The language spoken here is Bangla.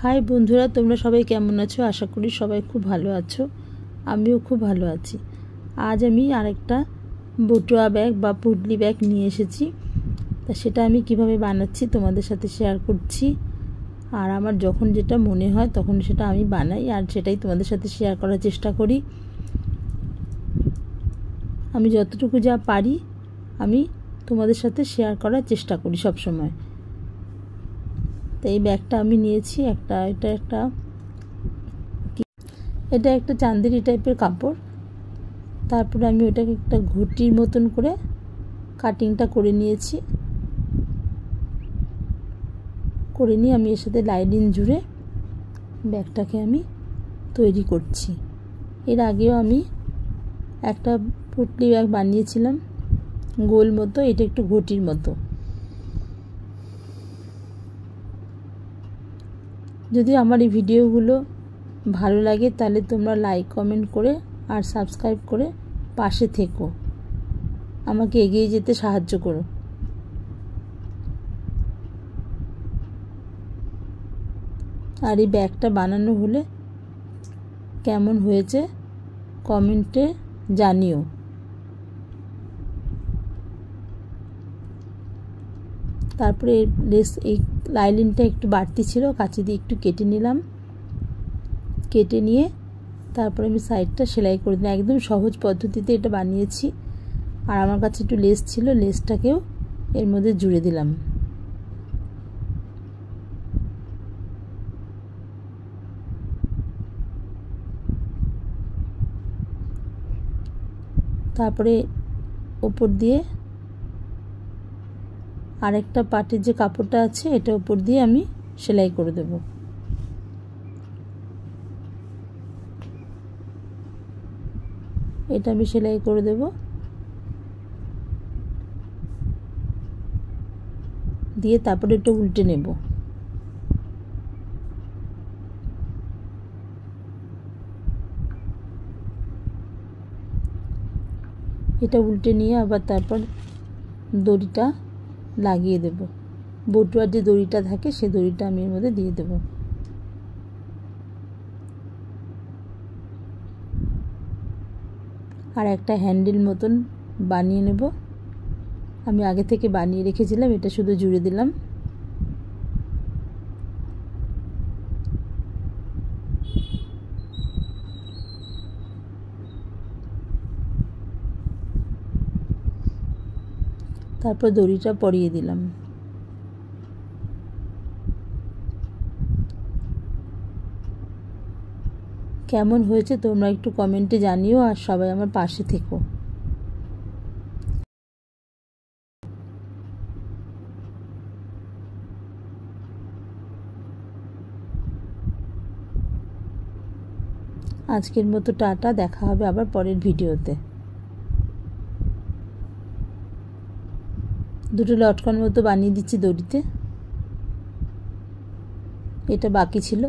হাই বন্ধুরা, তোমরা সবাই কেমন আছো? আশা করি সবাই খুব ভালো আছো। আমিও খুব ভালো আছি। আজ আমি আরেকটা বটুয়া ব্যাগ বা পুটলি ব্যাগ নিয়ে এসেছি। তা সেটা আমি কিভাবে বানাচ্ছি তোমাদের সাথে শেয়ার করছি। আর আমার যখন যেটা মনে হয় তখন সেটা আমি বানাই আর সেটাই তোমাদের সাথে শেয়ার করার চেষ্টা করি। আমি যতটুকু যা পারি আমি তোমাদের সাথে শেয়ার করার চেষ্টা করি সব সময়। তো এই ব্যাগটা আমি নিয়েছি এটা একটা চান্দেরি টাইপের কাপড়। তারপরে আমি ওটাকে একটা ঘটির মতন করে কাটিংটা করে নিয়েছি। করে নিয়ে আমি এর সাথে লাইনিং জুড়ে ব্যাগটাকে আমি তৈরি করছি। এর আগেও আমি একটা পুটলি ব্যাগ বানিয়েছিলাম গোল মতো, এটা একটু ঘটির মতো। যদি আমার এই ভিডিওগুলো ভালো লাগে তাহলে তোমরা লাইক কমেন্ট করে আর সাবস্ক্রাইব করে পাশে থেকো, আমাকে এগিয়ে যেতে সাহায্য করো। আর এই ব্যাগটা বানানো হলে কেমন হয়েছে কমেন্টে জানিও। তারপরে এই লাইনিংটা একটু বাড়তি ছিল, কাঁচি দিয়ে একটু কেটে নিলাম। কেটে নিয়ে তারপরে আমি সাইডটা সেলাই করে দিলাম। একদম সহজ পদ্ধতিতে এটা বানিয়েছি। আর আমার কাছে একটু লেস ছিল, লেসটাকেও এর মধ্যে জুড়ে দিলাম। তারপরে ওপর দিয়ে আরেকটা পাটের যে কাপড়টা আছে এটা ওপর দিয়ে আমি সেলাই করে দেব। এটা আমি সেলাই করে দেব। দিয়ে তারপরে একটু উল্টে নেব। এটা উল্টে নিয়ে আবার তারপর দড়িটা লাগিয়ে দেব। বটুয়ার যে দড়িটা থাকে সেই দড়িটা আমি এর মধ্যে দিয়ে দেব। আর একটা হ্যান্ডেল মতন বানিয়ে নেব। আমি আগে থেকে বানিয়ে রেখেছিলাম, এটা শুধু জুড়ে দিলাম। তারপর দড়িটা পরিয়ে দিলাম। কেমন হয়েছে তোমরা একটু কমেন্টে জানিও আর সবাই আমার পাশে থেকো। আজকের মতো টাটা, দেখা হবে আবার পরের ভিডিওতে। দুটো লটকন মতো বানিয়ে দিচ্ছি দড়িতে, এটা বাকি ছিল।